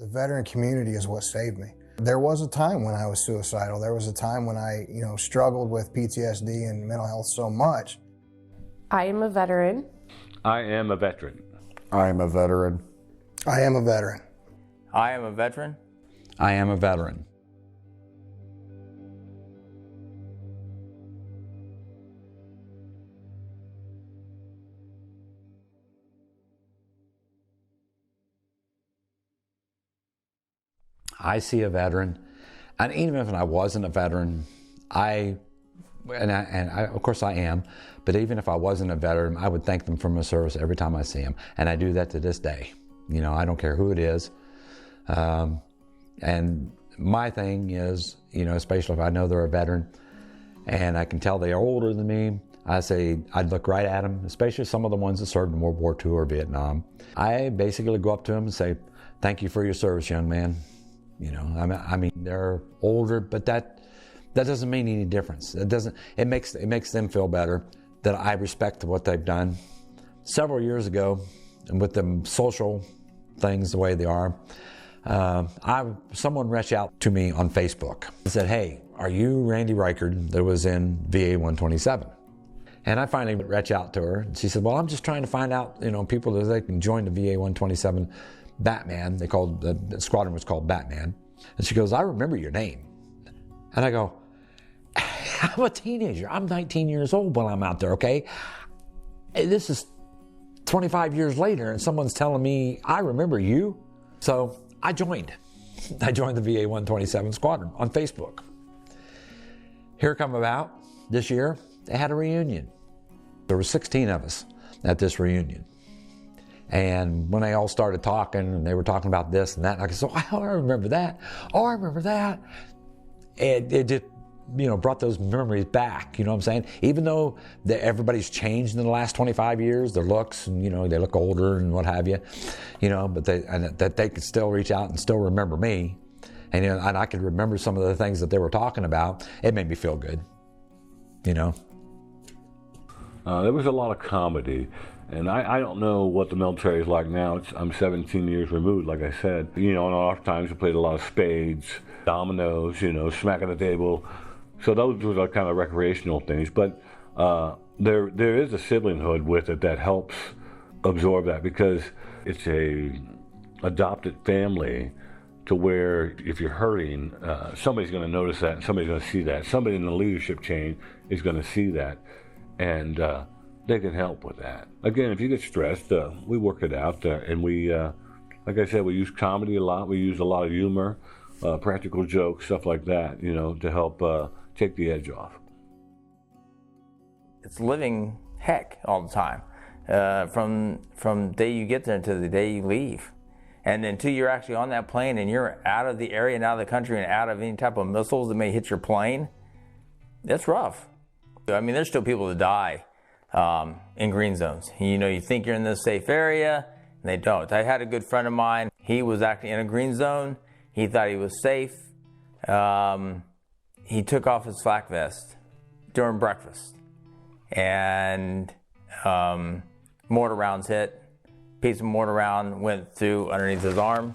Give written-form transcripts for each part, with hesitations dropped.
The veteran community is what saved me. There was a time when I was suicidal. There was a time when I, struggled with PTSD and mental health so much. I am a veteran. I am a veteran. I am a veteran. I am a veteran. I am a veteran. I am a veteran. I see a veteran, and even if I wasn't a veteran, of course I am, but even if I wasn't a veteran, I would thank them for my service every time I see them, and I do that to this day. I don't care who it is, and my thing is, especially if I know they're a veteran, and I can tell they are older than me, I'd look right at them, especially some of the ones that served in World War II or Vietnam. I basically go up to them and say, "Thank you for your service, young man." I mean, they're older, but that doesn't mean any difference. It makes them feel better that I respect what they've done. Several years ago, and with the social things the way they are, someone reached out to me on Facebook and said, "Hey, are you Randy Reichard that was in VA 127? And I finally reached out to her, and she said, "Well, I'm just trying to find out, people that they can join the VA 127 Batman." The squadron was called Batman. And she goes, "I remember your name." And I go, "I'm a teenager. I'm 19 years old when I'm out there, okay? This is 25 years later, and someone's telling me, I remember you." So I joined. I joined the VA 127 squadron on Facebook. Here come about this year, they had a reunion. There were 16 of us at this reunion. And when they all started talking, and they were talking about this and that, and I said, "Oh, I remember that. Oh, I remember that." And it just, brought those memories back, you know what I'm saying? Even though everybody's changed in the last 25 years, their looks, and, they look older and what have you, but that they could still reach out and still remember me. And, and I could remember some of the things that they were talking about. It made me feel good, There was a lot of comedy. And I don't know what the military is like now. I'm 17 years removed, like I said. In our times we played a lot of spades, dominoes, smacking the table. So those were the kind of recreational things. But there is a siblinghood with it that helps absorb that, because it's a adopted family, to where if you're hurting, somebody's going to notice that, and somebody's going to see that. Somebody in the leadership chain is going to see that. And they can help with that. Again, if you get stressed, we work it out, and we, like I said, we use comedy a lot. We use a lot of humor, practical jokes, stuff like that, to help take the edge off. It's living heck all the time, from the day you get there to the day you leave. And until you're actually on that plane and you're out of the area and out of the country and out of any type of missiles that may hit your plane, that's rough. I mean, there's still people that die in green zones. You think you're in this safe area, and they don't. I had a good friend of mine. He was actually in a green zone. He thought he was safe. He took off his flak vest during breakfast, and mortar rounds hit. Piece of mortar round went through underneath his arm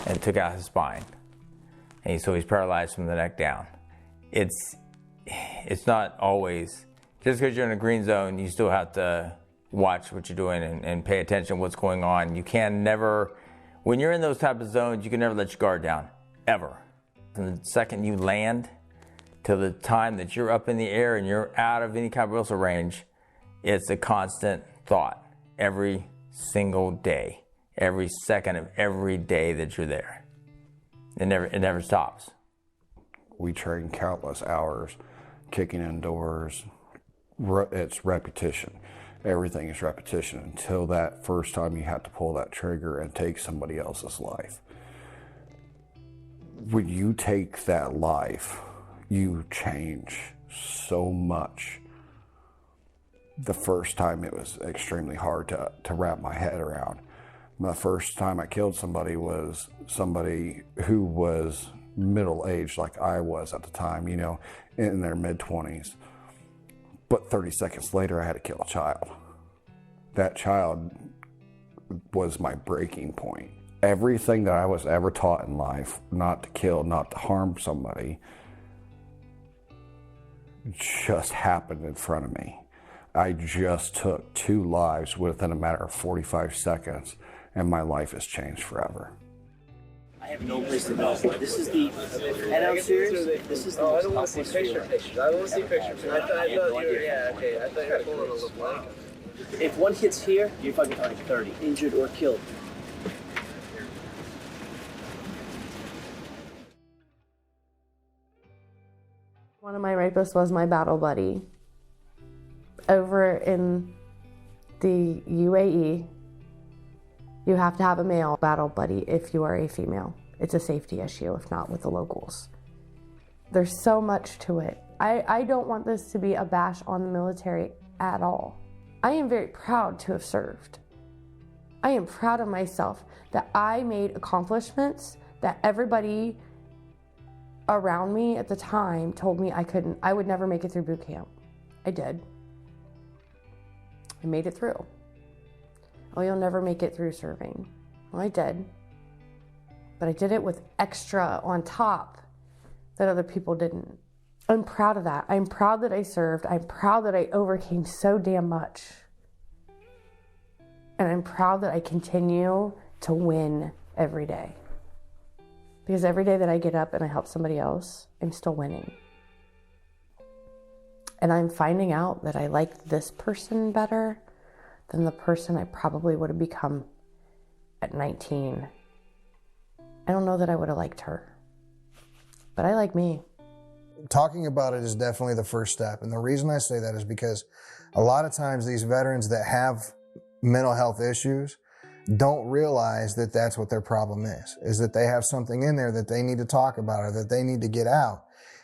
and took out his spine. And so he's paralyzed from the neck down. It's not always. Just because you're in a green zone, you still have to watch what you're doing and pay attention to what's going on. You can never, when you're in those type of zones, you can never let your guard down, ever. From the second you land to the time that you're up in the air and you're out of any kind of missile range, it's a constant thought every single day, every second of every day that you're there. It never stops. We train countless hours, kicking indoors. It's repetition. Everything is repetition until that first time you have to pull that trigger and take somebody else's life. When you take that life, you change so much. The first time it was extremely hard to wrap my head around. The first time I killed somebody was somebody who was middle-aged like I was at the time, in their mid-20s. But 30 seconds later, I had to kill a child. That child was my breaking point. everything that I was ever taught in life, not to kill, not to harm somebody, just happened in front of me. I just took 2 lives within a matter of 45 seconds, and my life has changed forever. I have no place to go. This is the head downstairs. This is the most helpless feeling. I don't see pictures. I thought you were, yeah, okay. I thought you were pulling a little blank. If one hits here, you're fucking talking 30, injured or killed. One of my rapists was my battle buddy. Over in the UAE, you have to have a male battle buddy if you are a female. It's a safety issue, if not with the locals. There's so much to it. I don't want this to be a bash on the military at all. I am very proud to have served. I am proud of myself that I made accomplishments that everybody around me at the time told me I would never make it through boot camp. I did. I made it through. Oh, you'll never make it through serving. Well, I did. But I did it with extra on top that other people didn't. I'm proud of that. I'm proud that I served. I'm proud that I overcame so damn much. And I'm proud that I continue to win every day. Because every day that I get up and I help somebody else, I'm still winning. And I'm finding out that I like this person better than the person I probably would have become at 19. I don't know that I would have liked her, but I like me. Talking about it is definitely the first step. And the reason I say that is because a lot of times these veterans that have mental health issues don't realize that that's what their problem is that they have something in there that they need to talk about or that they need to get out.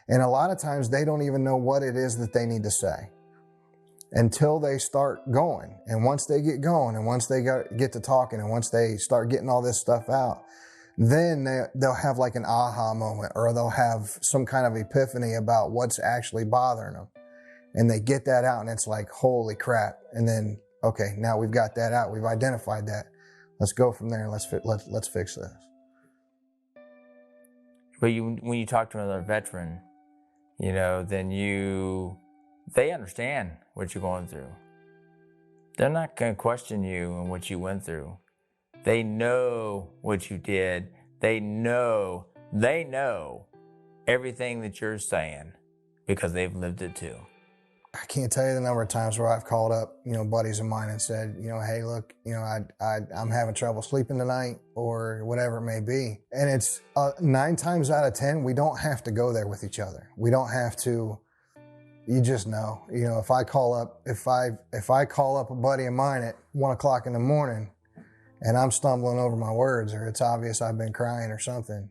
And a lot of times they don't even know what it is that they need to say until they start going. And once they get going and once they get to talking and once they start getting all this stuff out, then they'll have like an aha moment or they'll have some kind of epiphany about what's actually bothering them. And they get that out and it's like, holy crap. And then, okay, now we've got that out. We've identified that. Let's go from there and let's fix this. But when you talk to another veteran, then they understand what you're going through. They're not going to question you and what you went through. They know what you did. They know everything that you're saying because they've lived it too. I can't tell you the number of times where I've called up, buddies of mine and said, hey, look, I'm having trouble sleeping tonight or whatever it may be. And it's 9 times out of 10, we don't have to go there with each other. We don't have to, you just know, if I call up a buddy of mine at 1 o'clock in the morning and I'm stumbling over my words or it's obvious I've been crying or something,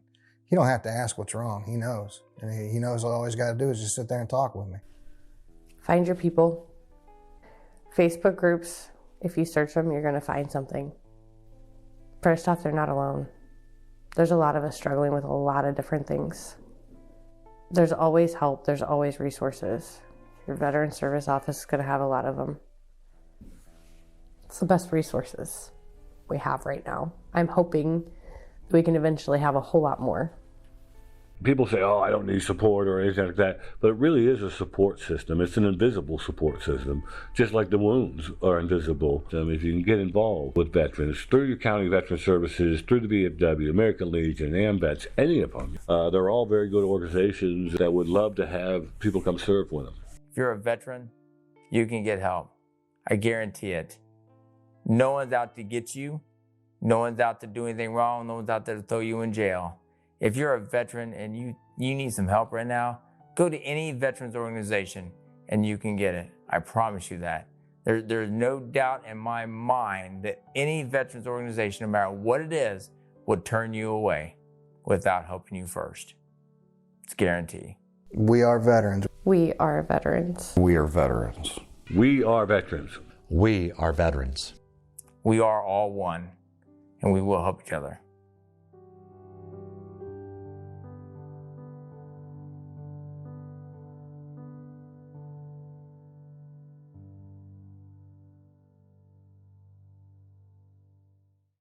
he don't have to ask what's wrong. He knows. And he knows all he's got to do is just sit there and talk with me. Find your people. Facebook groups, if you search them, you're going to find something. First off, they're not alone. There's a lot of us struggling with a lot of different things. There's always help. There's always resources. Your veteran service office is going to have a lot of them. It's the best resources we have right now. I'm hoping we can eventually have a whole lot more. People say, oh, I don't need support or anything like that, but it really is a support system. It's an invisible support system, just like the wounds are invisible. If you can get involved with veterans, through your county veteran services, through the VFW, American Legion, AMVETS, any of them, they're all very good organizations that would love to have people come serve with them. If you're a veteran, you can get help. I guarantee it. No one's out to get you. No one's out to do anything wrong. No one's out there to throw you in jail. If you're a veteran and you need some help right now, go to any veterans organization and you can get it. I promise you that. There's no doubt in my mind that any veterans organization, no matter what it is, would turn you away without helping you first. It's a guarantee. We are veterans. We are veterans. We are veterans. We are veterans. We are veterans. We are all one, and we will help each other.